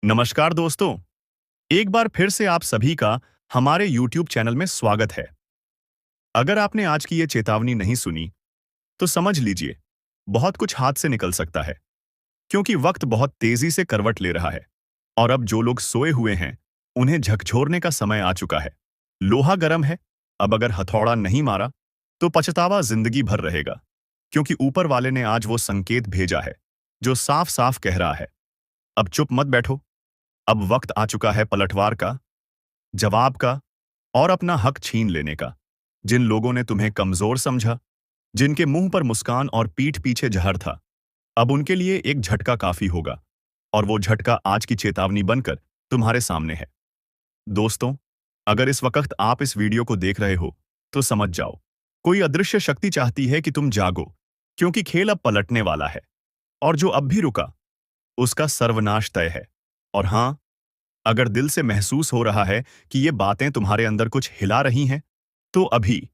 नमस्कार दोस्तों। एक बार फिर से आप सभी का हमारे YouTube चैनल में स्वागत है। अगर आपने आज की ये चेतावनी नहीं सुनी तो समझ लीजिए बहुत कुछ हाथ से निकल सकता है, क्योंकि वक्त बहुत तेजी से करवट ले रहा है और अब जो लोग सोए हुए हैं उन्हें झकझोरने का समय आ चुका है। लोहा गर्म है। अब अगर हथौड़ा नहीं मारा तो पछतावा जिंदगी भर रहेगा, क्योंकि ऊपर वाले ने आज वो संकेत भेजा है जो साफ साफ कह रहा है, अब चुप मत बैठो। अब वक्त आ चुका है पलटवार का, जवाब का और अपना हक छीन लेने का। जिन लोगों ने तुम्हें कमजोर समझा, जिनके मुंह पर मुस्कान और पीठ पीछे जहर था, अब उनके लिए एक झटका काफी होगा। और वो झटका आज की चेतावनी बनकर तुम्हारे सामने है। दोस्तों, अगर इस वक्त आप इस वीडियो को देख रहे हो तो समझ जाओ, कोई अदृश्य शक्ति चाहती है कि तुम जागो, क्योंकि खेल अब पलटने वाला है। और जो अब भी रुका उसका सर्वनाश तय है। और हां, अगर दिल से महसूस हो रहा है कि ये बातें तुम्हारे अंदर कुछ हिला रही हैं, तो अभी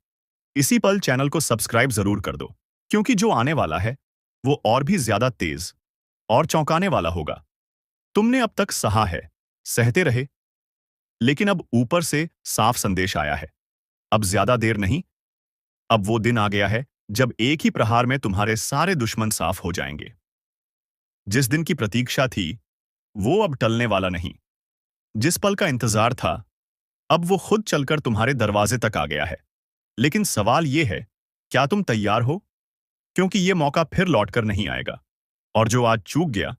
इसी पल चैनल को सब्सक्राइब जरूर कर दो, क्योंकि जो आने वाला है वो और भी ज्यादा तेज और चौंकाने वाला होगा। तुमने अब तक सहा है, सहते रहे, लेकिन अब ऊपर से साफ संदेश आया है। अब ज्यादा देर नहीं। अब वो दिन आ गया है जब एक ही प्रहार में तुम्हारे सारे दुश्मन साफ हो जाएंगे। जिस दिन की प्रतीक्षा थी वो अब टलने वाला नहीं। जिस पल का इंतजार था अब वो खुद चलकर तुम्हारे दरवाजे तक आ गया है। लेकिन सवाल ये है, क्या तुम तैयार हो? क्योंकि ये मौका फिर लौटकर नहीं आएगा, और जो आज चूक गया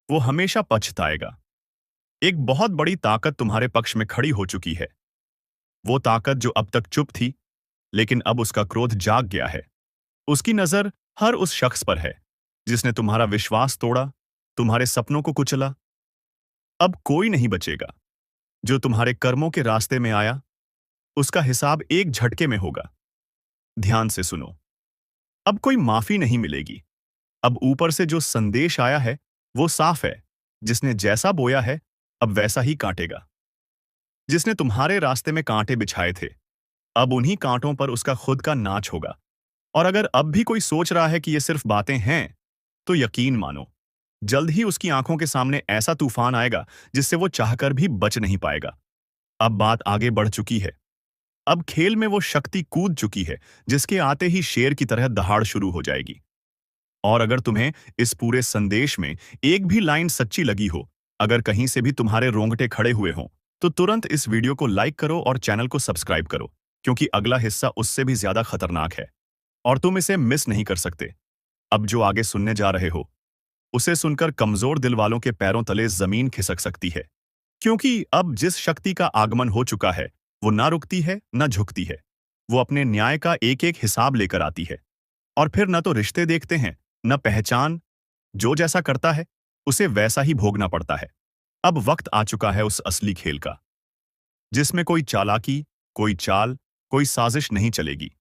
वो हमेशा पछताएगा। एक बहुत बड़ी ताकत तुम्हारे पक्ष में खड़ी हो चुकी है। वो ताकत जो अब तक चुप थी, लेकिन अब उसका क्रोध जाग गया है। उसकी नजर हर उस शख्स पर है जिसने तुम्हारा विश्वास तोड़ा, तुम्हारे सपनों को कुचला। अब कोई नहीं बचेगा। जो तुम्हारे कर्मों के रास्ते में आया उसका हिसाब एक झटके में होगा। ध्यान से सुनो, अब कोई माफी नहीं मिलेगी। अब ऊपर से जो संदेश आया है वो साफ है। जिसने जैसा बोया है अब वैसा ही काटेगा। जिसने तुम्हारे रास्ते में कांटे बिछाए थे अब उन्हीं कांटों पर उसका खुद का नाच होगा। और अगर अब भी कोई सोच रहा है कि ये सिर्फ बातें हैं, तो यकीन मानो, जल्द ही उसकी आंखों के सामने ऐसा तूफान आएगा जिससे वो चाहकर भी बच नहीं पाएगा। अब बात आगे बढ़ चुकी है। अब खेल में वो शक्ति कूद चुकी है जिसके आते ही शेर की तरह दहाड़ शुरू हो जाएगी। और अगर तुम्हें इस पूरे संदेश में एक भी लाइन सच्ची लगी हो, अगर कहीं से भी तुम्हारे रोंगटे खड़े हुए हों, तो तुरंत इस वीडियो को लाइक करो और चैनल को सब्सक्राइब करो, क्योंकि अगला हिस्सा उससे भी ज्यादा खतरनाक है और तुम इसे मिस नहीं कर सकते। अब जो आगे सुनने जा रहे हो उसे सुनकर कमजोर दिल वालों के पैरों तले जमीन खिसक सकती है, क्योंकि अब जिस शक्ति का आगमन हो चुका है वो ना रुकती है ना झुकती है। वो अपने न्याय का एक एक हिसाब लेकर आती है। और फिर न तो रिश्ते देखते हैं न पहचान। जो जैसा करता है उसे वैसा ही भोगना पड़ता है। अब वक्त आ चुका है उस असली खेल का, जिसमें कोई चालाकी, कोई चाल, कोई साजिश नहीं चलेगी।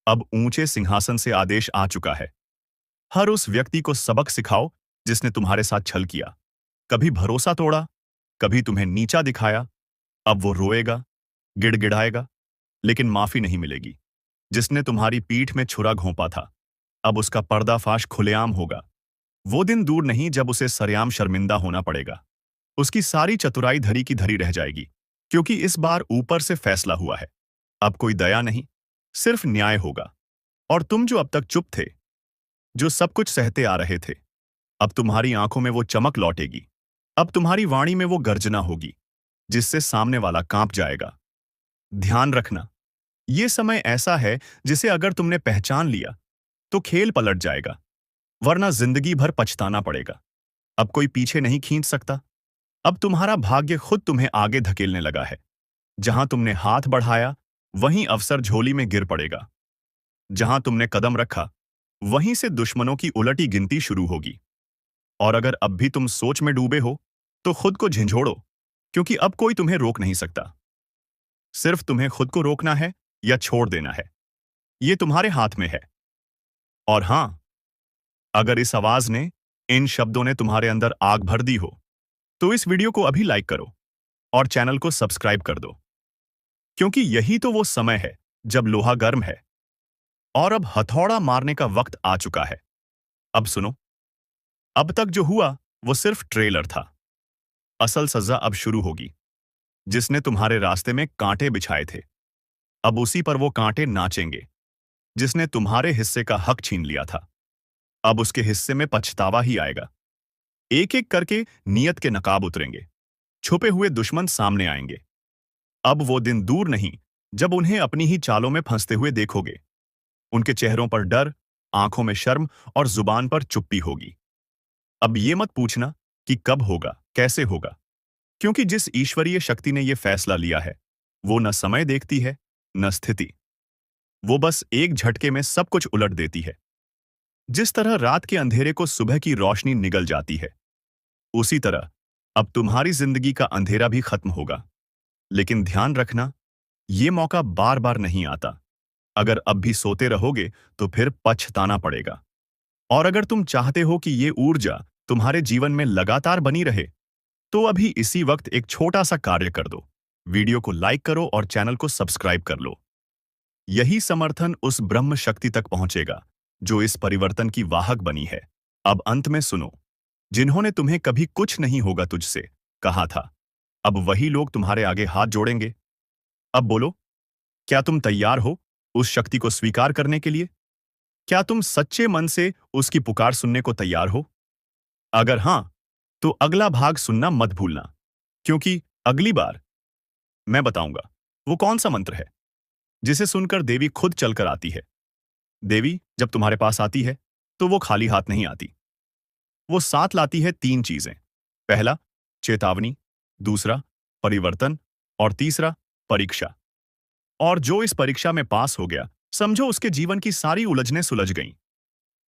अब ऊंचे सिंहासन से आदेश आ चुका है, हर उस व्यक्ति को सबक सिखाओ जिसने तुम्हारे साथ छल किया, कभी भरोसा तोड़ा, कभी तुम्हें नीचा दिखाया। अब वो रोएगा, गिड़गिड़ाएगा, लेकिन माफी नहीं मिलेगी। जिसने तुम्हारी पीठ में छुरा घोंपा था अब उसका पर्दाफाश खुलेआम होगा। वो दिन दूर नहीं जब उसे सरेआम शर्मिंदा होना पड़ेगा। उसकी सारी चतुराई धरी की धरी रह जाएगी, क्योंकि इस बार ऊपर से फैसला हुआ है। अब कोई दया नहीं, सिर्फ न्याय होगा। और तुम जो अब तक चुप थे, जो सब कुछ सहते आ रहे थे, अब तुम्हारी आंखों में वो चमक लौटेगी। अब तुम्हारी वाणी में वो गर्जना होगी जिससे सामने वाला कांप जाएगा। ध्यान रखना, ये समय ऐसा है जिसे अगर तुमने पहचान लिया तो खेल पलट जाएगा, वरना जिंदगी भर पछताना पड़ेगा। अब कोई पीछे नहीं खींच सकता। अब तुम्हारा भाग्य खुद तुम्हें आगे धकेलने लगा है। जहां तुमने हाथ बढ़ाया वहीं अवसर झोली में गिर पड़ेगा। जहां तुमने कदम रखा वहीं से दुश्मनों की उलटी गिनती शुरू होगी। और अगर अब भी तुम सोच में डूबे हो तो खुद को झिंझोड़ो, क्योंकि अब कोई तुम्हें रोक नहीं सकता। सिर्फ तुम्हें खुद को रोकना है या छोड़ देना है, ये तुम्हारे हाथ में है। और हां, अगर इस आवाज ने, इन शब्दों ने तुम्हारे अंदर आग भर दी हो, तो इस वीडियो को अभी लाइक करो और चैनल को सब्सक्राइब कर दो, क्योंकि यही तो वो समय है जब लोहा गर्म है और अब हथौड़ा मारने का वक्त आ चुका है। अब सुनो, अब तक जो हुआ वो सिर्फ ट्रेलर था। असल सजा अब शुरू होगी। जिसने तुम्हारे रास्ते में कांटे बिछाए थे, अब उसी पर वो कांटे नाचेंगे। जिसने तुम्हारे हिस्से का हक छीन लिया था, अब उसके हिस्से में पछतावा ही आएगा। एक एक करके नियत के नकाब उतरेंगे, छुपे हुए दुश्मन सामने आएंगे। अब वो दिन दूर नहीं जब उन्हें अपनी ही चालों में फंसते हुए देखोगे। उनके चेहरों पर डर, आंखों में शर्म और जुबान पर चुप्पी होगी। अब ये मत पूछना कि कब होगा, कैसे होगा, क्योंकि जिस ईश्वरीय शक्ति ने यह फैसला लिया है, वो न समय देखती है, न स्थिति। वो बस एक झटके में सब कुछ उलट देती है। जिस तरह रात के अंधेरे को सुबह की रोशनी निगल जाती है, उसी तरह अब तुम्हारी जिंदगी का अंधेरा भी खत्म होगा। लेकिन ध्यान रखना, ये मौका बार बार नहीं आता। अगर अब भी सोते रहोगे तो फिर पछताना पड़ेगा। और अगर तुम चाहते हो कि ये ऊर्जा तुम्हारे जीवन में लगातार बनी रहे, तो अभी इसी वक्त एक छोटा सा कार्य कर दो। वीडियो को लाइक करो और चैनल को सब्सक्राइब कर लो। यही समर्थन उस ब्रह्म शक्ति तक पहुंचेगा जो इस परिवर्तन की वाहक बनी है। अब अंत में सुनो, जिन्होंने तुम्हें कभी कुछ नहीं होगा तुझसे कहा था, अब वही लोग तुम्हारे आगे हाथ जोड़ेंगे। अब बोलो, क्या तुम तैयार हो उस शक्ति को स्वीकार करने के लिए? क्या तुम सच्चे मन से उसकी पुकार सुनने को तैयार हो? अगर हां, तो अगला भाग सुनना मत भूलना, क्योंकि अगली बार मैं बताऊंगा वो कौन सा मंत्र है जिसे सुनकर देवी खुद चलकर आती है। देवी जब तुम्हारे पास आती है तो वो खाली हाथ नहीं आती। वो साथ लाती है तीन चीजें। पहला, चेतावनी। दूसरा, परिवर्तन। और तीसरा, परीक्षा। और जो इस परीक्षा में पास हो गया, समझो उसके जीवन की सारी उलझनें सुलझ गईं।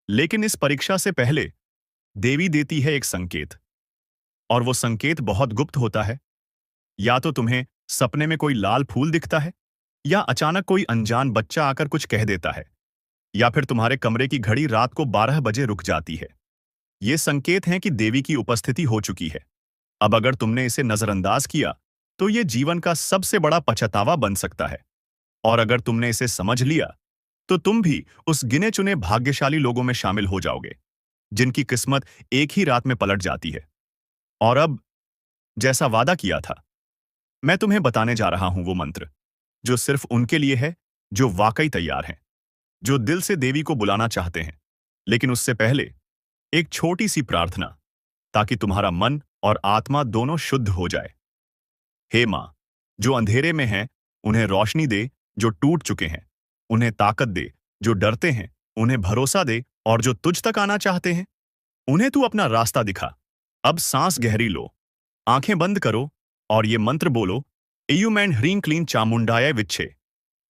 लेकिन इस परीक्षा से पहले देवी देती है एक संकेत, और वो संकेत बहुत गुप्त होता है। या तो तुम्हें सपने में कोई लाल फूल दिखता है, या अचानक कोई अनजान बच्चा आकर कुछ कह देता है, या फिर तुम्हारे कमरे की घड़ी रात को 12 बजे रुक जाती है। ये संकेत हैं कि देवी की उपस्थिति हो चुकी है। अब अगर तुमने इसे नजरअंदाज किया तो ये जीवन का सबसे बड़ा पछतावा बन सकता है। और अगर तुमने इसे समझ लिया तो तुम भी उस गिने चुने भाग्यशाली लोगों में शामिल हो जाओगे जिनकी किस्मत एक ही रात में पलट जाती है। और अब, जैसा वादा किया था, मैं तुम्हें बताने जा रहा हूं वो मंत्र जो सिर्फ उनके लिए है जो वाकई तैयार हैं, जो दिल से देवी को बुलाना चाहते हैं। लेकिन उससे पहले एक छोटी सी प्रार्थना, ताकि तुम्हारा मन और आत्मा दोनों शुद्ध हो जाए। हे मां, जो अंधेरे में हैं उन्हें रोशनी दे, जो टूट चुके हैं उन्हें ताकत दे, जो डरते हैं उन्हें भरोसा दे, और जो तुझ तक आना चाहते हैं उन्हें तू अपना रास्ता दिखा। अब सांस गहरी लो, आंखें बंद करो और ये मंत्र बोलो, एयुमैन ह्रीं क्लीं चामुंडाय विच्छे।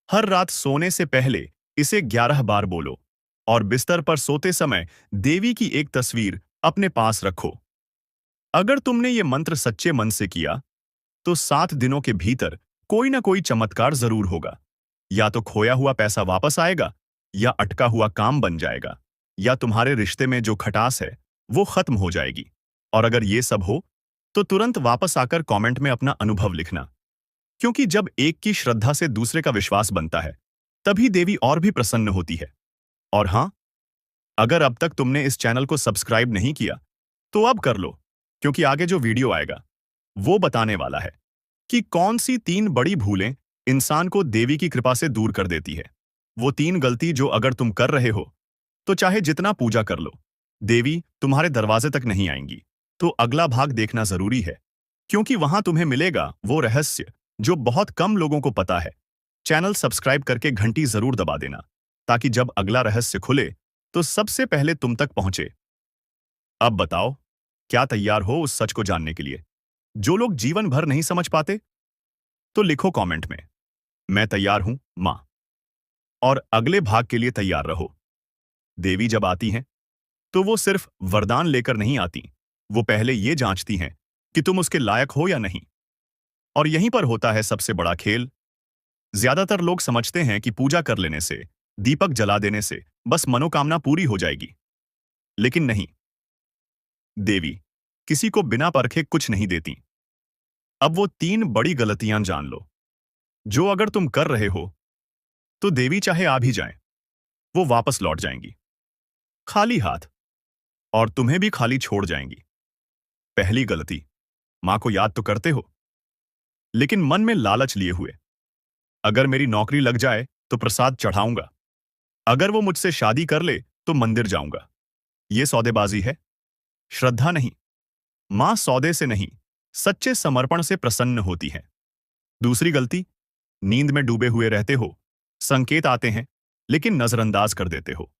हर रात सोने से पहले इसे 11 बार बोलो, और बिस्तर पर सोते समय देवी की एक तस्वीर अपने पास रखो। अगर तुमने ये मंत्र सच्चे मन से किया तो 7 दिनों के भीतर कोई ना कोई चमत्कार जरूर होगा। या तो खोया हुआ पैसा वापस आएगा, या अटका हुआ काम बन जाएगा, या तुम्हारे रिश्ते में जो खटास है वो खत्म हो जाएगी। और अगर ये सब हो तो तुरंत वापस आकर कमेंट में अपना अनुभव लिखना, क्योंकि जब एक की श्रद्धा से दूसरे का विश्वास बनता है, तभी देवी और भी प्रसन्न होती है। और हां, अगर अब तक तुमने इस चैनल को सब्सक्राइब नहीं किया तो अब कर लो, क्योंकि आगे जो वीडियो आएगा वो बताने वाला है कि कौन सी 3 बड़ी भूलें इंसान को देवी की कृपा से दूर कर देती है। वो 3 गलती जो अगर तुम कर रहे हो तो चाहे जितना पूजा कर लो, देवी तुम्हारे दरवाजे तक नहीं आएंगी। तो अगला भाग देखना जरूरी है, क्योंकि वहां तुम्हें मिलेगा वो रहस्य जो बहुत कम लोगों को पता है। चैनल सब्सक्राइब करके घंटी जरूर दबा देना, ताकि जब अगला रहस्य खुले तो सबसे पहले तुम तक पहुंचे। अब बताओ, क्या तैयार हो उस सच को जानने के लिए जो लोग जीवन भर नहीं समझ पाते? तो लिखो कमेंट में, मैं तैयार हूं मां। और अगले भाग के लिए तैयार रहो। देवी जब आती हैं तो वो सिर्फ वरदान लेकर नहीं आती, वो पहले ये जांचती हैं कि तुम उसके लायक हो या नहीं। और यहीं पर होता है सबसे बड़ा खेल। ज्यादातर लोग समझते हैं कि पूजा कर लेने से, दीपक जला देने से बस मनोकामना पूरी हो जाएगी। लेकिन नहीं, देवी किसी को बिना परखे कुछ नहीं देती। अब वो 3 बड़ी गलतियां जान लो, जो अगर तुम कर रहे हो तो देवी चाहे आ भी जाए, वो वापस लौट जाएंगी खाली हाथ, और तुम्हें भी खाली छोड़ जाएंगी। पहली गलती, मां को याद तो करते हो, लेकिन मन में लालच लिए हुए। अगर मेरी नौकरी लग जाए तो प्रसाद चढ़ाऊंगा, अगर वो मुझसे शादी कर ले तो मंदिर जाऊंगा। ये सौदेबाजी है, श्रद्धा नहीं। मां सौदे से नहीं, सच्चे समर्पण से प्रसन्न होती है। दूसरी गलती, नींद में डूबे हुए रहते हो, संकेत आते हैं लेकिन नजरअंदाज कर देते हो।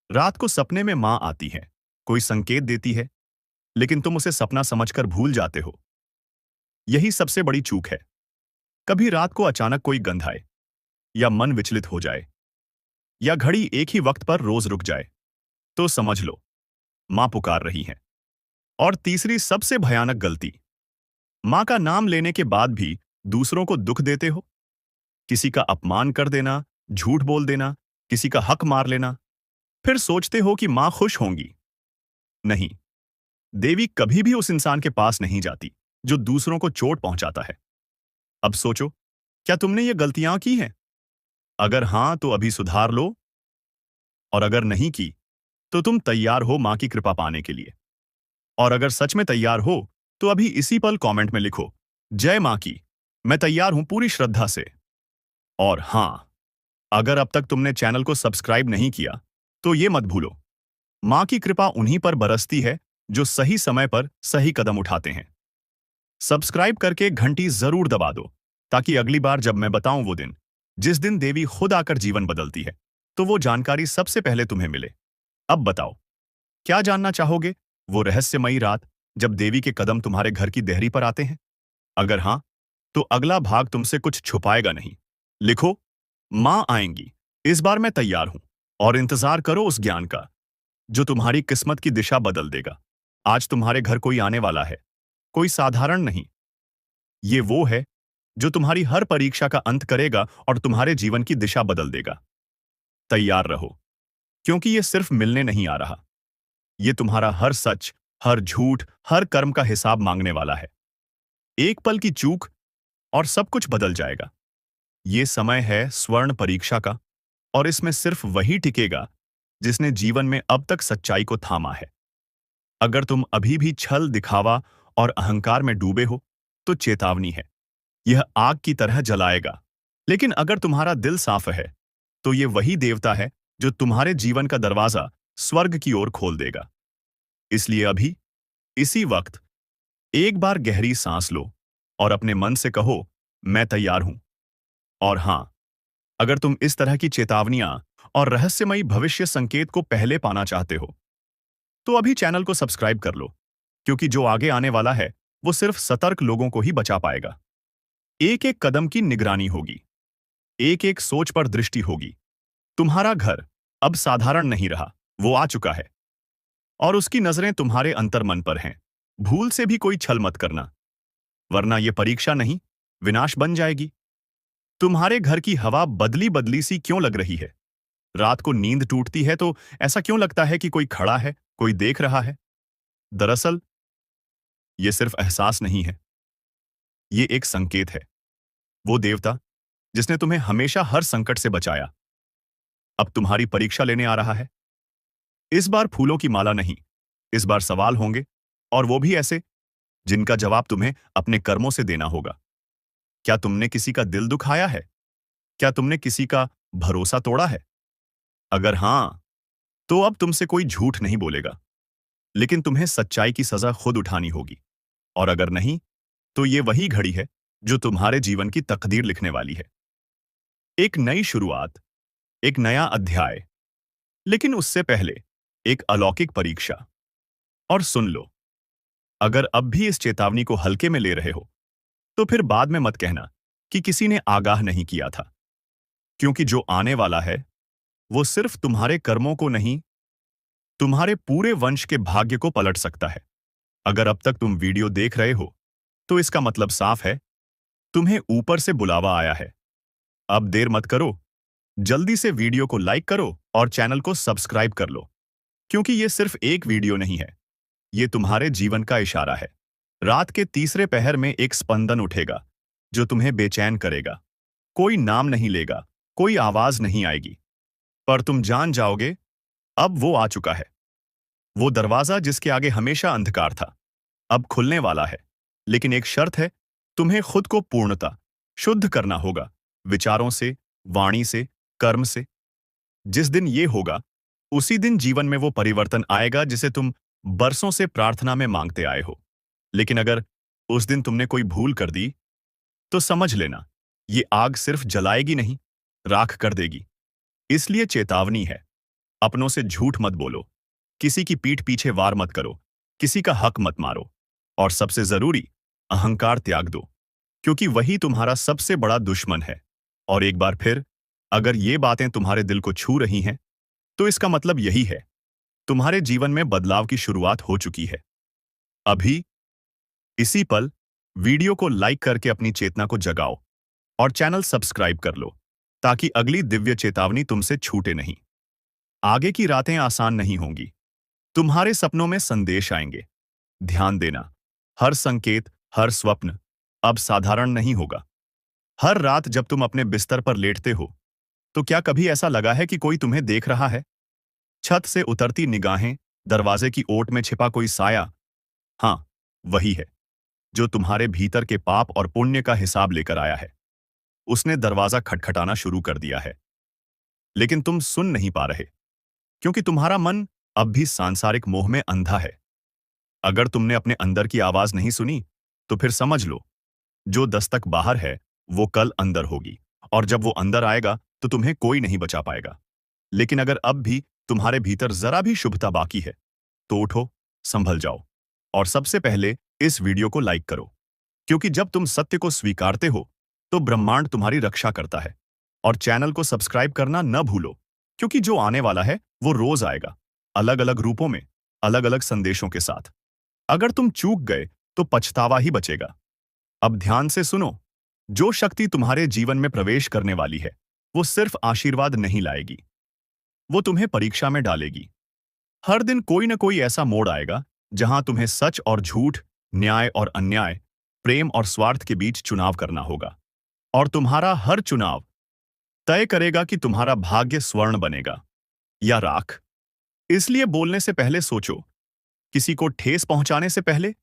रात को सपने में मां आती है, कोई संकेत देती है, लेकिन तुम उसे सपना समझकर भूल जाते हो। यही सबसे बड़ी चूक है। कभी रात को अचानक कोई गंध आए, या मन विचलित हो जाए, या घड़ी एक ही वक्त पर रोज रुक जाए, तो समझ लो मां पुकार रही है। और तीसरी सबसे भयानक गलती, मां का नाम लेने के बाद भी दूसरों को दुख देते हो। किसी का अपमान कर देना, झूठ बोल देना, किसी का हक मार लेना, फिर सोचते हो कि मां खुश होंगी। नहीं, देवी कभी भी उस इंसान के पास नहीं जाती जो दूसरों को चोट पहुंचाता है। अब सोचो, क्या तुमने ये गलतियां की हैं? अगर हां तो अभी सुधार लो, और अगर नहीं की तो तुम तैयार हो मां की कृपा पाने के लिए। और अगर सच में तैयार हो तो अभी इसी पल कमेंट में लिखो, जय मां की, मैं तैयार हूं पूरी श्रद्धा से। और हां, अगर अब तक तुमने चैनल को सब्सक्राइब नहीं किया तो ये मत भूलो, मां की कृपा उन्हीं पर बरसती है जो सही समय पर सही कदम उठाते हैं। सब्सक्राइब करके घंटी जरूर दबा दो, ताकि अगली बार जब मैं बताऊं वो दिन, जिस दिन देवी खुद आकर जीवन बदलती है, तो वो जानकारी सबसे पहले तुम्हें मिले। अब बताओ, क्या जानना चाहोगे? वो रहस्यमयी रात जब देवी के कदम तुम्हारे घर की देहरी पर आते हैं? अगर हां, तो अगला भाग तुमसे कुछ छुपाएगा नहीं। लिखो, मां आएंगी, इस बार मैं तैयार हूं। और इंतजार करो उस ज्ञान का जो तुम्हारी किस्मत की दिशा बदल देगा। आज तुम्हारे घर कोई आने वाला है, कोई साधारण नहीं। ये वो है जो तुम्हारी हर परीक्षा का अंत करेगा और तुम्हारे जीवन की दिशा बदल देगा। तैयार रहो, क्योंकि ये सिर्फ मिलने नहीं आ रहा। ये तुम्हारा हर सच, हर झूठ, हर कर्म का हिसाब मांगने वाला है। एक पल की चूक और सब कुछ बदल जाएगा। ये समय है स्वर्ण परीक्षा का, और इसमें सिर्फ वही टिकेगा जिसने जीवन में अब तक सच्चाई को थामा है। अगर तुम अभी भी छल, दिखावा और अहंकार में डूबे हो, तो चेतावनी है, यह आग की तरह जलाएगा। लेकिन अगर तुम्हारा दिल साफ है, तो ये वही देवता है जो तुम्हारे जीवन का दरवाजा स्वर्ग की ओर खोल देगा। इसलिए अभी, इसी वक्त, एक बार गहरी सांस लो और अपने मन से कहो, मैं तैयार हूं। और हां, अगर तुम इस तरह की चेतावनियां और रहस्यमयी भविष्य संकेत को पहले पाना चाहते हो, तो अभी चैनल को सब्सक्राइब कर लो, क्योंकि जो आगे आने वाला है वो सिर्फ सतर्क लोगों को ही बचा पाएगा। एक एक कदम की निगरानी होगी, एक एक सोच पर दृष्टि होगी। तुम्हारा घर अब साधारण नहीं रहा, वो आ चुका है। और उसकी नजरें तुम्हारे अंतर्मन पर हैं। भूल से भी कोई छल मत करना, वरना ये परीक्षा नहीं, विनाश बन जाएगी। तुम्हारे घर की हवा बदली बदली सी क्यों लग रही है? रात को नींद टूटती है तो ऐसा क्यों लगता है कि कोई खड़ा है, कोई देख रहा है? दरअसल ये सिर्फ एहसास नहीं है, ये एक संकेत है। वो देवता जिसने तुम्हें हमेशा हर संकट से बचाया, अब तुम्हारी परीक्षा लेने आ रहा है। इस बार फूलों की माला नहीं, इस बार सवाल होंगे, और वो भी ऐसे जिनका जवाब तुम्हें अपने कर्मों से देना होगा। क्या तुमने किसी का दिल दुखाया है? क्या तुमने किसी का भरोसा तोड़ा है? अगर हां, तो अब तुमसे कोई झूठ नहीं बोलेगा, लेकिन तुम्हें सच्चाई की सजा खुद उठानी होगी। और अगर नहीं, तो ये वही घड़ी है जो तुम्हारे जीवन की तकदीर लिखने वाली है। एक नई शुरुआत, एक नया अध्याय, लेकिन उससे पहले एक अलौकिक परीक्षा। और सुन लो, अगर अब भी इस चेतावनी को हल्के में ले रहे हो, तो फिर बाद में मत कहना कि किसी ने आगाह नहीं किया था, क्योंकि जो आने वाला है वो सिर्फ तुम्हारे कर्मों को नहीं, तुम्हारे पूरे वंश के भाग्य को पलट सकता है। अगर अब तक तुम वीडियो देख रहे हो, तो इसका मतलब साफ है, तुम्हें ऊपर से बुलावा आया है। अब देर मत करो, जल्दी से वीडियो को लाइक करो और चैनल को सब्सक्राइब कर लो, क्योंकि ये सिर्फ एक वीडियो नहीं है, ये तुम्हारे जीवन का इशारा है। रात के तीसरे पहर में एक स्पंदन उठेगा जो तुम्हें बेचैन करेगा। कोई नाम नहीं लेगा, कोई आवाज नहीं आएगी, पर तुम जान जाओगे, अब वो आ चुका है। वो दरवाजा जिसके आगे हमेशा अंधकार था, अब खुलने वाला है। लेकिन एक शर्त है, तुम्हें खुद को पूर्णता शुद्ध करना होगा, विचारों से, वाणी से, कर्म से। जिस दिन ये होगा, उसी दिन जीवन में वो परिवर्तन आएगा जिसे तुम बरसों से प्रार्थना में मांगते आए हो। लेकिन अगर उस दिन तुमने कोई भूल कर दी, तो समझ लेना, ये आग सिर्फ जलाएगी नहीं, राख कर देगी। इसलिए चेतावनी है, अपनों से झूठ मत बोलो, किसी की पीठ पीछे वार मत करो, किसी का हक मत मारो, और सबसे जरूरी, अहंकार त्याग दो, क्योंकि वही तुम्हारा सबसे बड़ा दुश्मन है। और एक बार फिर, अगर ये बातें तुम्हारे दिल को छू रही हैं, तो इसका मतलब यही है, तुम्हारे जीवन में बदलाव की शुरुआत हो चुकी है। अभी, इसी पल, वीडियो को लाइक करके अपनी चेतना को जगाओ और चैनल सब्सक्राइब कर लो, ताकि अगली दिव्य चेतावनी तुमसे छूटे नहीं। आगे की रातें आसान नहीं होंगी, तुम्हारे सपनों में संदेश आएंगे। ध्यान देना, हर संकेत, हर स्वप्न अब साधारण नहीं होगा। हर रात जब तुम अपने बिस्तर पर लेटते हो, तो क्या कभी ऐसा लगा है कि कोई तुम्हें देख रहा है? छत से उतरती निगाहें, दरवाजे की ओट में छिपा कोई साया। हाँ, वही है, जो तुम्हारे भीतर के पाप और पुण्य का हिसाब लेकर आया है। उसने दरवाजा खटखटाना शुरू कर दिया है, लेकिन तुम सुन नहीं पा रहे, क्योंकि तुम्हारा मन अब भी सांसारिक मोह में अंधा है। अगर तुमने अपने अंदर की आवाज नहीं सुनी, तो फिर समझ लो, जो दस्तक बाहर है, वो कल अंदर होगी, और जब वो अंदर आएगा, तो तुम्हें कोई नहीं बचा पाएगा। लेकिन अगर अब भी तुम्हारे भीतर जरा भी शुभता बाकी है, तो उठो, संभल जाओ, और सबसे पहले इस वीडियो को लाइक करो, क्योंकि जब तुम सत्य को स्वीकारते हो, तो ब्रह्मांड तुम्हारी रक्षा करता है। और चैनल को सब्सक्राइब करना न भूलो, क्योंकि जो आने वाला है, वो रोज आएगा, अलग अलग रूपों में, अलग अलग संदेशों के साथ। अगर तुम चूक गए, तो पछतावा ही बचेगा। अब ध्यान से सुनो, जो शक्ति तुम्हारे जीवन में प्रवेश करने वाली है, वो सिर्फ आशीर्वाद नहीं लाएगी, वो तुम्हें परीक्षा में डालेगी। हर दिन कोई न कोई ऐसा मोड़ आएगा, जहां तुम्हें सच और झूठ, न्याय और अन्याय, प्रेम और स्वार्थ के बीच चुनाव करना होगा। और तुम्हारा हर चुनाव तय करेगा कि तुम्हारा भाग्य स्वर्ण बनेगा या राख। इसलिए बोलने से पहले सोचो, किसी को ठेस पहुंचाने से पहले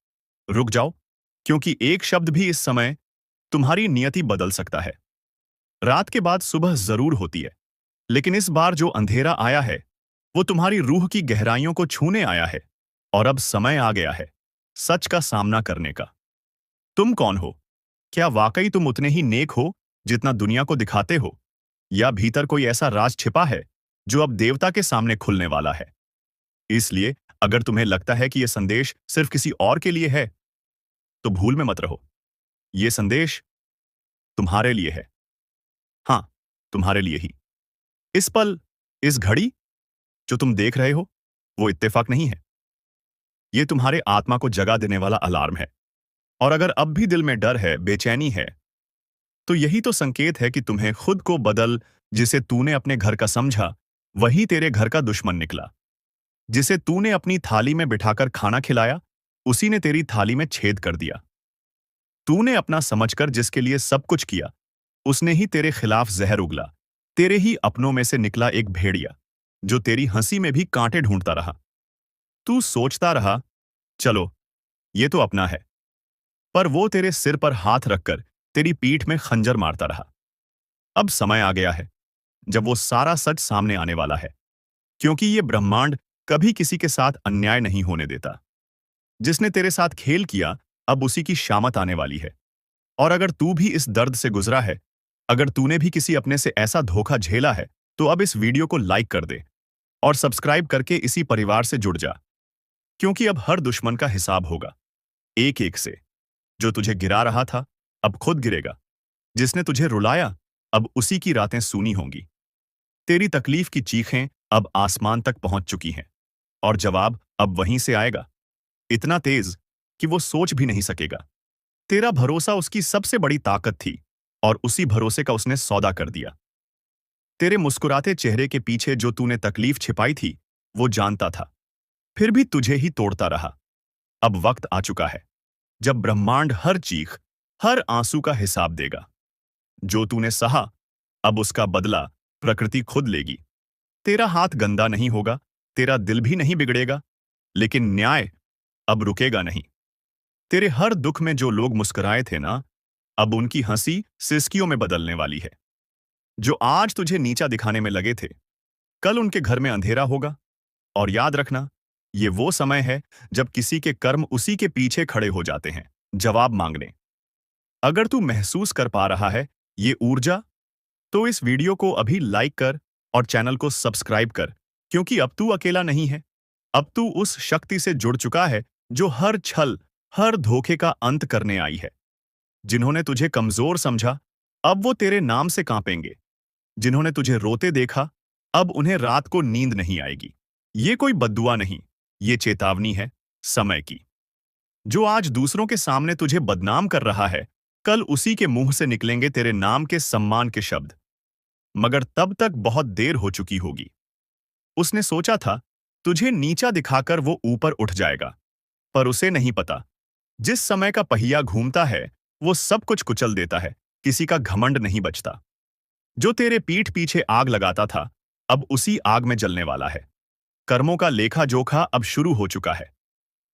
रुक जाओ, क्योंकि एक शब्द भी इस समय तुम्हारी नियति बदल सकता है। रात के बाद सुबह जरूर होती है, लेकिन इस बार जो अंधेरा आया है, वो तुम्हारी रूह की गहराइयों को छूने आया है। और अब समय आ गया है सच का सामना करने का। तुम कौन हो? क्या वाकई तुम उतने ही नेक हो जितना दुनिया को दिखाते हो, या भीतर कोई ऐसा राज छिपा है जो अब देवता के सामने खुलने वाला है? इसलिए अगर तुम्हें लगता है कि यह संदेश सिर्फ किसी और के लिए है, तो भूल में मत रहो, यह संदेश तुम्हारे लिए है। हाँ, तुम्हारे लिए ही। इस पल, इस घड़ी जो तुम देख रहे हो, वो इत्तेफाक नहीं है, ये तुम्हारे आत्मा को जगा देने वाला अलार्म है। और अगर अब भी दिल में डर है, बेचैनी है, तो यही तो संकेत है कि तुम्हें खुद को बदल। जिसे तूने अपने घर का समझा, वही तेरे घर का दुश्मन निकला। जिसे तूने अपनी थाली में बिठाकर खाना खिलाया, उसी ने तेरी थाली में छेद कर दिया। तूने अपना समझकर जिसके लिए सब कुछ किया, उसने ही तेरे खिलाफ जहर उगला। तेरे ही अपनों में से निकला एक भेड़िया, जो तेरी हंसी में भी कांटे ढूंढता रहा। तू सोचता रहा, चलो, ये तो अपना है, पर वो तेरे सिर पर हाथ रखकर तेरी पीठ में खंजर मारता रहा। अब समय आ गया है, जब वो सारा सच सामने आने वाला है, क्योंकि ये ब्रह्मांड कभी किसी के साथ अन्याय नहीं होने देता। जिसने तेरे साथ खेल किया, अब उसी की शामत आने वाली है। और अगर तू भी इस दर्द से गुजरा है, अगर तूने भी किसी अपने से ऐसा धोखा झेला है, तो अब इस वीडियो को लाइक कर दे और सब्सक्राइब करके इसी परिवार से जुड़ जा, क्योंकि अब हर दुश्मन का हिसाब होगा, एक एक से। जो तुझे गिरा रहा था, अब खुद गिरेगा। जिसने तुझे रुलाया, अब उसी की रातें सूनी होंगी। तेरी तकलीफ की चीखें अब आसमान तक पहुंच चुकी हैं, और जवाब अब वहीं से आएगा, इतना तेज कि वो सोच भी नहीं सकेगा। तेरा भरोसा उसकी सबसे बड़ी ताकत थी, और उसी भरोसे का उसने सौदा कर दिया। तेरे मुस्कुराते चेहरे के पीछे जो तूने तकलीफ छिपाई थी, वो जानता था, फिर भी तुझे ही तोड़ता रहा। अब वक्त आ चुका है, जब ब्रह्मांड हर चीख, हर आंसू का हिसाब देगा। जो तूने सहा, अब उसका बदला प्रकृति खुद लेगी। तेरा हाथ गंदा नहीं होगा, तेरा दिल भी नहीं बिगड़ेगा, लेकिन न्याय अब रुकेगा नहीं। तेरे हर दुख में जो लोग मुस्कुराए थे ना, अब उनकी हंसी सिसकियों में बदलने वाली है। जो आज तुझे नीचा दिखाने में लगे थे, कल उनके घर में अंधेरा होगा। और याद रखना, ये वो समय है जब किसी के कर्म उसी के पीछे खड़े हो जाते हैं, जवाब मांगने। अगर तू महसूस कर पा रहा है ये ऊर्जा, तो इस वीडियो को अभी लाइक कर और चैनल को सब्सक्राइब कर, क्योंकि अब तू अकेला नहीं है। अब तू उस शक्ति से जुड़ चुका है जो हर छल, हर धोखे का अंत करने आई है। जिन्होंने तुझे कमजोर समझा, अब वो तेरे नाम से कांपेंगे। जिन्होंने तुझे रोते देखा, अब उन्हें रात को नींद नहीं आएगी। ये कोई बद्दुआ नहीं, ये चेतावनी है समय की। जो आज दूसरों के सामने तुझे बदनाम कर रहा है, कल उसी के मुंह से निकलेंगे तेरे नाम के सम्मान के शब्द। मगर तब तक बहुत देर हो चुकी होगी। उसने सोचा था तुझे नीचा दिखाकर वो ऊपर उठ जाएगा, पर उसे नहीं पता, जिस समय का पहिया घूमता है वो सब कुछ कुचल देता है, किसी का घमंड नहीं बचता। जो तेरे पीठ पीछे आग लगाता था, अब उसी आग में जलने वाला है। कर्मों का लेखा जोखा अब शुरू हो चुका है।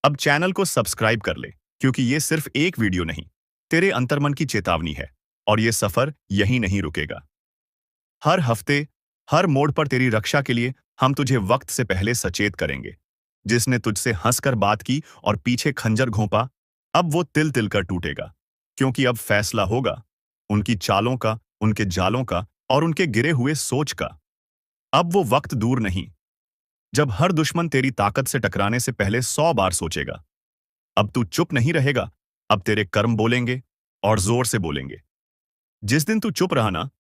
अब चैनल को सब्सक्राइब कर ले, क्योंकि ये सिर्फ एक वीडियो नहीं, तेरे अंतर्मन की चेतावनी है। और ये सफर यहीं नहीं रुकेगा। हर हफ्ते, हर मोड़ पर तेरी रक्षा के लिए हम तुझे वक्त से पहले सचेत करेंगे। जिसने तुझसे हंसकर बात की और पीछे खंजर घोंपा, अब वो तिल तिल कर टूटेगा। क्योंकि अब फैसला होगा उनकी चालों का, उनके जालों का और उनके गिरे हुए सोच का। अब वो वक्त दूर नहीं, जब हर दुश्मन तेरी ताकत से टकराने से पहले 100 बार सोचेगा। अब तू चुप नहीं रहेगा, अब तेरे कर्म बोलेंगे, और जोर से बोलेंगे। जिस दिन तू चुप रहा ना,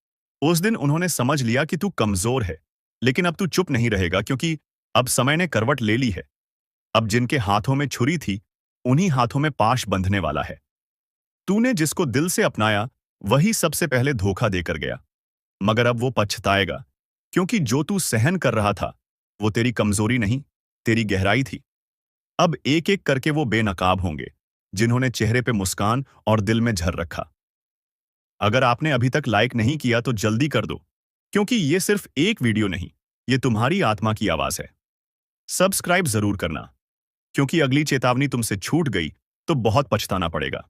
उस दिन उन्होंने समझ लिया कि तू कमजोर है। लेकिन अब तू चुप नहीं रहेगा, क्योंकि अब समय ने करवट ले ली है। अब जिनके हाथों में छुरी थी, उन्हीं हाथों में पाश बंधने वाला है। तूने जिसको दिल से अपनाया, वही सबसे पहले धोखा देकर गया। मगर अब वो पछताएगा, क्योंकि जो तू सहन कर रहा था, वो तेरी कमजोरी नहीं, तेरी गहराई थी। अब एक एक करके वो बेनकाब होंगे, जिन्होंने चेहरे पे मुस्कान और दिल में झर रखा। अगर आपने अभी तक लाइक नहीं किया तो जल्दी कर दो, क्योंकि ये सिर्फ एक वीडियो नहीं, ये तुम्हारी आत्मा की आवाज है। सब्सक्राइब जरूर करना, क्योंकि अगली चेतावनी तुमसे छूट गई तो बहुत पछताना पड़ेगा।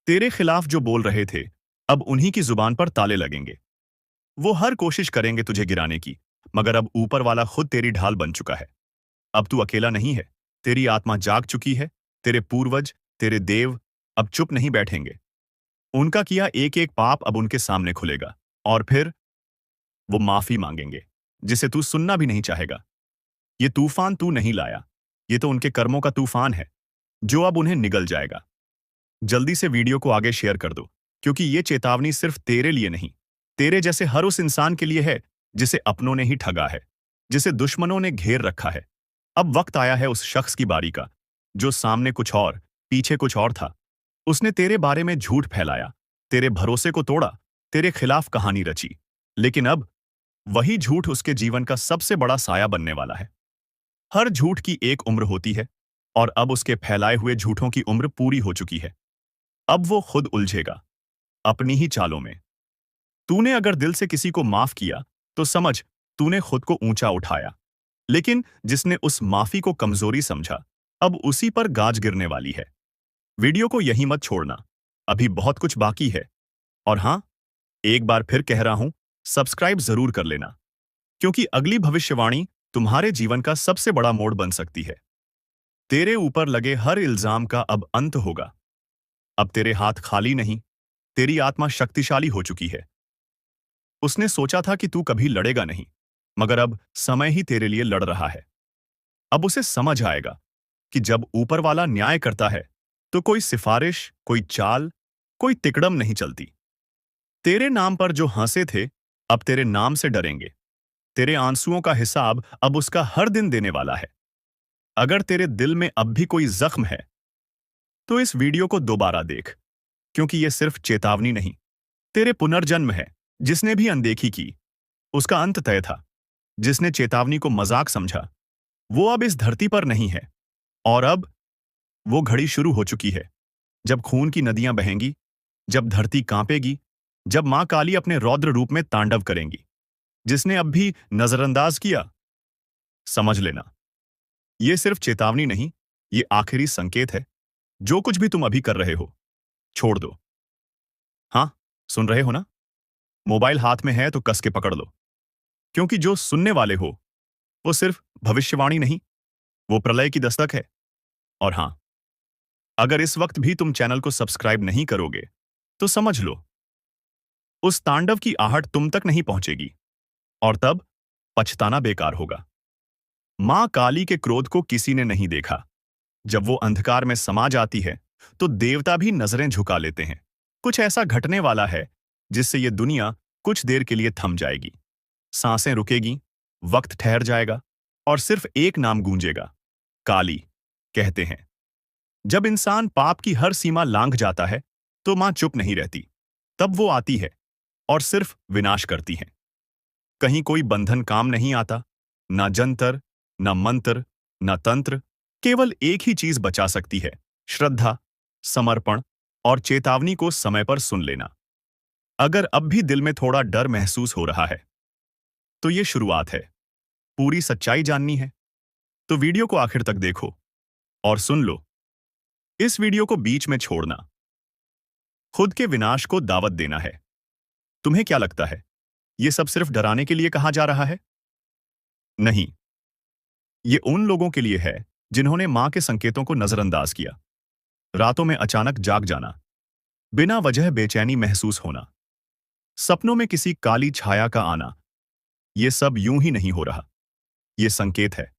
तेरे खिलाफ जो बोल रहे थे, अब उन्हीं की जुबान पर ताले लगेंगे। वो हर कोशिश करेंगे तुझे गिराने की, मगर अब ऊपर वाला खुद तेरी ढाल बन चुका है। अब तू अकेला नहीं है, तेरी आत्मा जाग चुकी है। तेरे पूर्वज, तेरे देव अब चुप नहीं बैठेंगे। उनका किया एक एक पाप अब उनके सामने खुलेगा, और फिर वो माफी मांगेंगे, जिसे तू सुनना भी नहीं चाहेगा। ये तूफान तू नहीं लाया, ये तो उनके कर्मों का तूफान है, जो अब उन्हें निगल जाएगा। जल्दी से वीडियो को आगे शेयर कर दो, क्योंकि ये चेतावनी सिर्फ तेरे लिए नहीं, तेरे जैसे हर उस इंसान के लिए है जिसे अपनों ने ही ठगा है, जिसे दुश्मनों ने घेर रखा है। अब वक्त आया है उस शख्स की बारी का, जो सामने कुछ और, पीछे कुछ और था। उसने तेरे बारे में झूठ फैलाया, तेरे भरोसे को तोड़ा, तेरे खिलाफ कहानी रची। लेकिन अब वही झूठ उसके जीवन का सबसे बड़ा साया बनने वाला है। हर झूठ की एक उम्र होती है, और अब उसके फैलाए हुए झूठों की उम्र पूरी हो चुकी है। अब वो खुद उलझेगा, अपनी ही चालों में। तूने अगर दिल से किसी को माफ किया, तो समझ तूने खुद को ऊंचा उठाया। लेकिन जिसने उस माफी को कमजोरी समझा, अब उसी पर गाज गिरने वाली है। वीडियो को यहीं मत छोड़ना, अभी बहुत कुछ बाकी है। और हां, एक बार फिर कह रहा हूं, सब्सक्राइब जरूर कर लेना, क्योंकि अगली भविष्यवाणी तुम्हारे जीवन का सबसे बड़ा मोड़ बन सकती है। तेरे ऊपर लगे हर इल्जाम का अब अंत होगा। अब तेरे हाथ खाली नहीं, तेरी आत्मा शक्तिशाली हो चुकी है। उसने सोचा था कि तू कभी लड़ेगा नहीं, मगर अब समय ही तेरे लिए लड़ रहा है। अब उसे समझ आएगा कि जब ऊपर वाला न्याय करता है, तो कोई सिफारिश, कोई चाल, कोई तिकड़म नहीं चलती। तेरे नाम पर जो हंसे थे, अब तेरे नाम से डरेंगे। तेरे आंसुओं का हिसाब अब उसका हर दिन देने वाला है। अगर तेरे दिल में अब भी कोई जख्म है, तो इस वीडियो को दोबारा देख, क्योंकि यह सिर्फ चेतावनी नहीं, तेरे पुनर्जन्म है। जिसने भी अनदेखी की, उसका अंत तय था। जिसने चेतावनी को मजाक समझा, वो अब इस धरती पर नहीं है। और अब वो घड़ी शुरू हो चुकी है, जब खून की नदियां बहेंगी, जब धरती कांपेगी, जब मां काली अपने रौद्र रूप में तांडव करेंगी। जिसने अब भी नजरअंदाज किया, समझ लेना, ये सिर्फ चेतावनी नहीं, ये आखिरी संकेत है। जो कुछ भी तुम अभी कर रहे हो, छोड़ दो। हाँ, सुन रहे हो ना? मोबाइल हाथ में है तो कस के पकड़ लो, क्योंकि जो सुनने वाले हो, वो सिर्फ भविष्यवाणी नहीं, वो प्रलय की दस्तक है। और हाँ, अगर इस वक्त भी तुम चैनल को सब्सक्राइब नहीं करोगे, तो समझ लो, उस तांडव की आहट तुम तक नहीं पहुंचेगी, और तब पछताना बेकार होगा। मां काली के क्रोध को किसी ने नहीं देखा। जब वो अंधकार में समा जाती है, तो देवता भी नजरें झुका लेते हैं। कुछ ऐसा घटने वाला है, जिससे ये दुनिया कुछ देर के लिए थम जाएगी। सांसें रुकेगी, वक्त ठहर जाएगा, और सिर्फ एक नाम गूंजेगा, काली। कहते हैं, जब इंसान पाप की हर सीमा लांघ जाता है, तो मां चुप नहीं रहती। तब वो आती है और सिर्फ विनाश करती है। कहीं कोई बंधन काम नहीं आता, ना जंतर, ना मंत्र, ना तंत्र। केवल एक ही चीज बचा सकती है, श्रद्धा, समर्पण और चेतावनी को समय पर सुन लेना। अगर अब भी दिल में थोड़ा डर महसूस हो रहा है, तो ये शुरुआत है। पूरी सच्चाई जाननी है, तो वीडियो को आखिर तक देखो और सुन लो। इस वीडियो को बीच में छोड़ना खुद के विनाश को दावत देना है। तुम्हें क्या लगता है, ये सब सिर्फ डराने के लिए कहा जा रहा है? नहीं, ये उन लोगों के लिए है जिन्होंने मां के संकेतों को नजरअंदाज किया। रातों में अचानक जाग जाना, बिना वजह बेचैनी महसूस होना, सपनों में किसी काली छाया का आना, ये सब यूं ही नहीं हो रहा। ये संकेत है।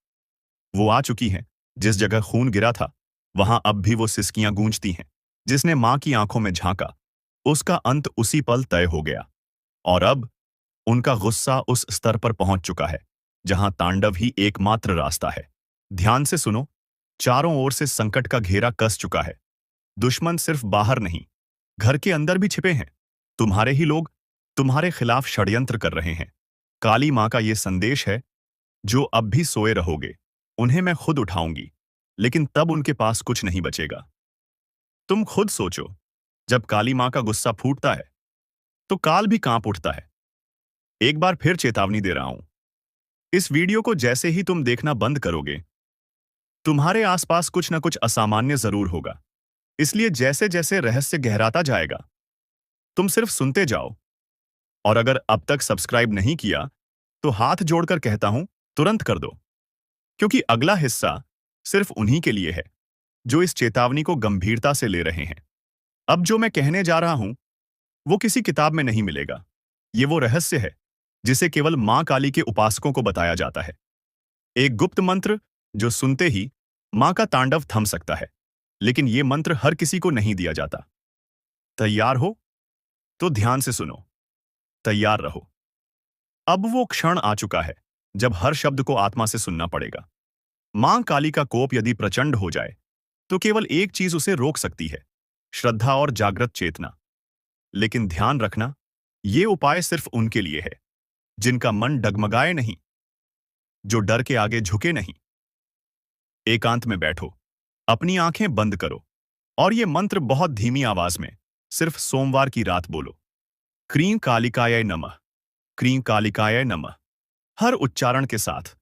वो आ चुकी हैं। जिस जगह खून गिरा था, वहां अब भी वो सिसकियां गूंजती हैं। जिसने मां की आंखों में झांका, उसका अंत उसी पल तय हो गया। और अब उनका गुस्सा उस स्तर पर पहुंच चुका है जहां तांडव ही एकमात्र रास्ता है। ध्यान से सुनो, चारों ओर से संकट का घेरा कस चुका है। दुश्मन सिर्फ बाहर नहीं, घर के अंदर भी छिपे हैं। तुम्हारे ही लोग तुम्हारे खिलाफ षड्यंत्र कर रहे हैं। काली मां का यह संदेश है, जो अब भी सोए रहोगे, उन्हें मैं खुद उठाऊंगी, लेकिन तब उनके पास कुछ नहीं बचेगा। तुम खुद सोचो, जब काली मां का गुस्सा फूटता है, तो काल भी कांप उठता है। एक बार फिर चेतावनी दे रहा हूं, इस वीडियो को जैसे ही तुम देखना बंद करोगे, तुम्हारे आसपास कुछ न कुछ असामान्य जरूर होगा। इसलिए जैसे जैसे रहस्य गहराता जाएगा, तुम सिर्फ सुनते जाओ। और अगर अब तक सब्सक्राइब नहीं किया, तो हाथ जोड़कर कहता हूं, तुरंत कर दो, क्योंकि अगला हिस्सा सिर्फ उन्हीं के लिए है जो इस चेतावनी को गंभीरता से ले रहे हैं। अब जो मैं कहने जा रहा हूं, वो किसी किताब में नहीं मिलेगा। ये वो रहस्य है जिसे केवल मां काली के उपासकों को बताया जाता है। एक गुप्त मंत्र जो सुनते ही मां का तांडव थम सकता है, लेकिन ये मंत्र हर किसी को नहीं दिया जाता। तैयार हो? तो ध्यान से सुनो, तैयार रहो। अब वो क्षण आ चुका है जब हर शब्द को आत्मा से सुनना पड़ेगा। मां काली का कोप यदि प्रचंड हो जाए, तो केवल एक चीज उसे रोक सकती है, श्रद्धा और जागृत चेतना। लेकिन ध्यान रखना, ये उपाय सिर्फ उनके लिए है जिनका मन डगमगाए नहीं, जो डर के आगे झुके नहीं। एकांत में बैठो, अपनी आंखें बंद करो, और ये मंत्र बहुत धीमी आवाज में सिर्फ सोमवार की रात बोलो। क्रीं कालिकाय नमः, क्रीं कालिकाय नमः। हर उच्चारण के साथ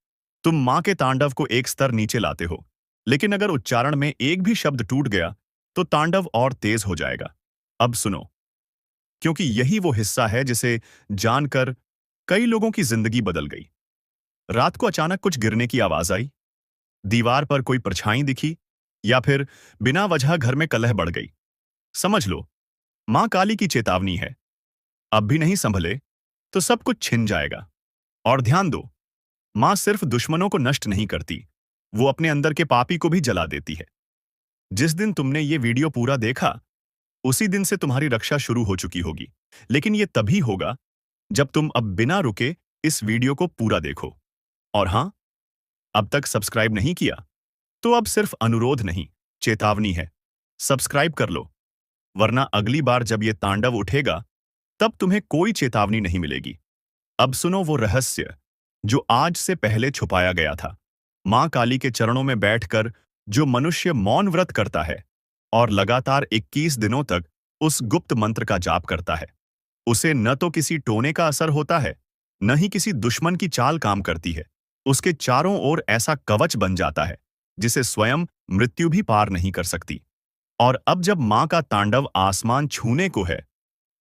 तुम मां के तांडव को एक स्तर नीचे लाते हो। लेकिन अगर उच्चारण में एक भी शब्द टूट गया, तो तांडव और तेज हो जाएगा। अब सुनो, क्योंकि यही वो हिस्सा है जिसे जानकर कई लोगों की जिंदगी बदल गई। रात को अचानक कुछ गिरने की आवाज आई, दीवार पर कोई परछाई दिखी, या फिर बिना वजह घर में कलह बढ़ गई। समझ लो, मां काली की चेतावनी है। अब भी नहीं संभले तो सब कुछ छिन जाएगा। और ध्यान दो, मां सिर्फ दुश्मनों को नष्ट नहीं करती, वो अपने अंदर के पापी को भी जला देती है। जिस दिन तुमने ये वीडियो पूरा देखा, उसी दिन से तुम्हारी रक्षा शुरू हो चुकी होगी। लेकिन ये तभी होगा जब तुम अब बिना रुके इस वीडियो को पूरा देखो। और हां, अब तक सब्सक्राइब नहीं किया, तो अब सिर्फ अनुरोध नहीं, चेतावनी है। सब्सक्राइब कर लो, वरना अगली बार जब ये तांडव उठेगा, तब तुम्हें कोई चेतावनी नहीं मिलेगी। अब सुनो वो रहस्य जो आज से पहले छुपाया गया था। मां काली के चरणों में बैठकर जो मनुष्य मौन व्रत करता है और लगातार 21 दिनों तक उस गुप्त मंत्र का जाप करता है, उसे न तो किसी टोने का असर होता है, न ही किसी दुश्मन की चाल काम करती है। उसके चारों ओर ऐसा कवच बन जाता है जिसे स्वयं मृत्यु भी पार नहीं कर सकती। और अब जब मां का तांडव आसमान छूने को है,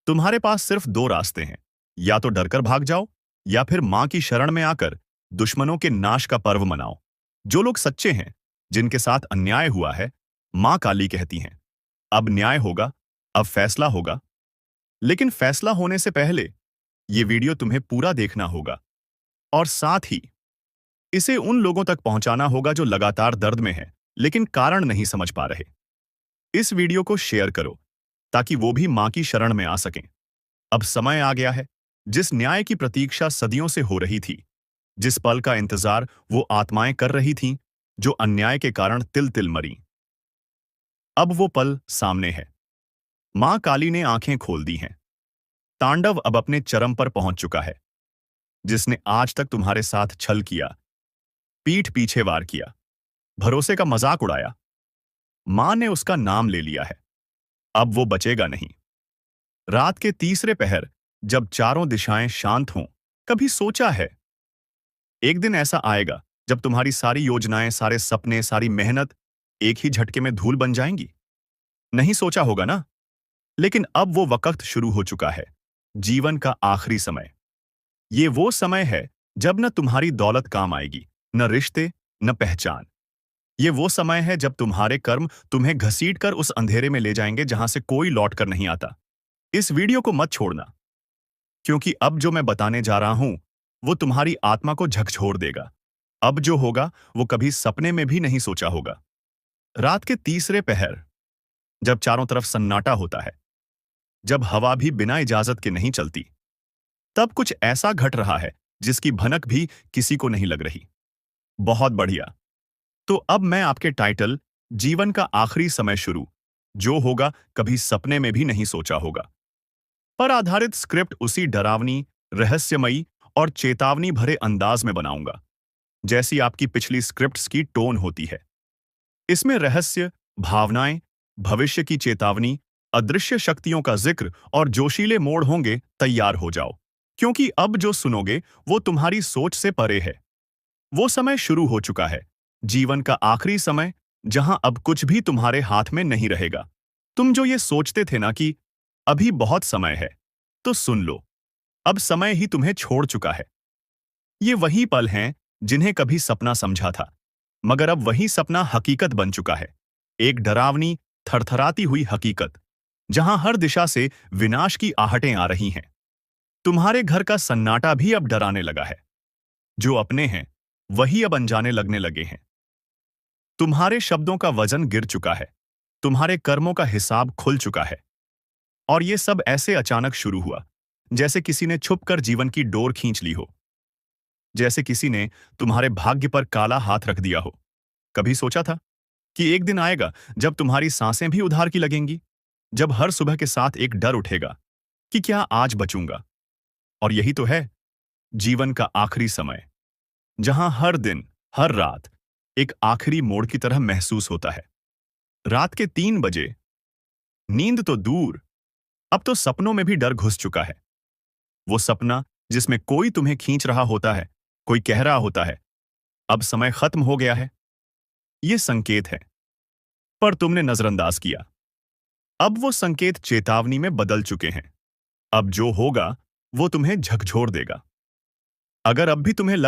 तुम्हारे पास सिर्फ दो रास्ते हैं। या तो डरकर भाग जाओ, या फिर मां की शरण में आकर दुश्मनों के नाश का पर्व मनाओ। जो लोग सच्चे हैं, जिनके साथ अन्याय हुआ है, मां काली कहती हैं, अब न्याय होगा, अब फैसला होगा। लेकिन फैसला होने से पहले ये वीडियो तुम्हें पूरा देखना होगा, और साथ ही इसे उन लोगों तक पहुंचाना होगा जो लगातार दर्द में हैं, लेकिन कारण नहीं समझ पा रहे। इस वीडियो को शेयर करो ताकि वो भी मां की शरण में आ सकें। अब समय आ गया है, जिस न्याय की प्रतीक्षा सदियों से हो रही थी, जिस पल का इंतजार वो आत्माएं कर रही थीं, जो अन्याय के कारण तिल तिल मरी। अब वो पल सामने है। मां काली ने आंखें खोल दी हैं। तांडव अब अपने चरम पर पहुंच चुका है। जिसने आज तक तुम्हारे साथ छल किया, पीठ पीछे वार किया, भरोसे का मजाक उड़ाया, मां ने उसका नाम ले लिया है। अब वो बचेगा नहीं। रात के तीसरे पहर, जब चारों दिशाएं शांत हों, कभी सोचा है एक दिन ऐसा आएगा जब तुम्हारी सारी योजनाएं, सारे सपने, सारी मेहनत एक ही झटके में धूल बन जाएंगी? नहीं सोचा होगा ना। लेकिन अब वो वक्त शुरू हो चुका है। जीवन का आखिरी समय। ये वो समय है जब न तुम्हारी दौलत काम आएगी, न रिश्ते, न पहचान। ये वो समय है जब तुम्हारे कर्म तुम्हें घसीटकर उस अंधेरे में ले जाएंगे जहां से कोई लौट कर नहीं आता। इस वीडियो को मत छोड़ना, क्योंकि अब जो मैं बताने जा रहा हूं वो तुम्हारी आत्मा को झकझोर देगा। अब जो होगा वो कभी सपने में भी नहीं सोचा होगा। रात के तीसरे पहर, जब चारों तरफ सन्नाटा होता है, जब हवा भी बिना इजाजत के नहीं चलती, तब कुछ ऐसा घट रहा है जिसकी भनक भी किसी को नहीं लग रही। बहुत बढ़िया। तो अब मैं आपके टाइटल, जीवन का आखिरी समय शुरू, जो होगा कभी सपने में भी नहीं सोचा होगा, पर आधारित स्क्रिप्ट उसी डरावनी, रहस्यमयी और चेतावनी भरे अंदाज में बनाऊंगा जैसी आपकी पिछली स्क्रिप्ट्स की टोन होती है। इसमें रहस्य, भावनाएं, भविष्य की चेतावनी, अदृश्य शक्तियों का जिक्र और जोशीले मोड़ होंगे। तैयार हो जाओ, क्योंकि अब जो सुनोगे वो तुम्हारी सोच से परे है। वो समय शुरू हो चुका है, जीवन का आखिरी समय, जहां अब कुछ भी तुम्हारे हाथ में नहीं रहेगा। तुम जो ये सोचते थे ना कि अभी बहुत समय है, तो सुन लो, अब समय ही तुम्हें छोड़ चुका है। ये वही पल हैं जिन्हें कभी सपना समझा था, मगर अब वही सपना हकीकत बन चुका है। एक डरावनी, थरथराती हुई हकीकत, जहां हर दिशा से विनाश की आहटें आ रही हैं। तुम्हारे घर का सन्नाटा भी अब डराने लगा है। जो अपने हैं वही अब अनजाने लगने लगे हैं। तुम्हारे शब्दों का वजन गिर चुका है, तुम्हारे कर्मों का हिसाब खुल चुका है। और ये सब ऐसे अचानक शुरू हुआ, जैसे किसी ने छुपकर जीवन की डोर खींच ली हो, जैसे किसी ने तुम्हारे भाग्य पर काला हाथ रख दिया हो। कभी सोचा था कि एक दिन आएगा जब तुम्हारी सांसें भी उधार की लगेंगी, जब हर सुबह के साथ एक डर उठेगा कि क्या आज बचूंगा? और यही तो है जीवन का आखिरी समय, जहां हर दिन, हर रात एक आखिरी मोड़ की तरह महसूस होता है। रात के 3 बजे, नींद तो दूर, अब तो सपनों में भी डर घुस चुका है। वो सपना जिसमें कोई तुम्हें खींच रहा होता है, कोई कह रहा होता है, अब समय खत्म हो गया है। ये संकेत है, पर तुमने नजरअंदाज किया। अब वो संकेत चेतावनी में बदल चुके हैं। अब जो होगा वो तुम्हें झकझोर देगा। अगर अब भी तुम्हें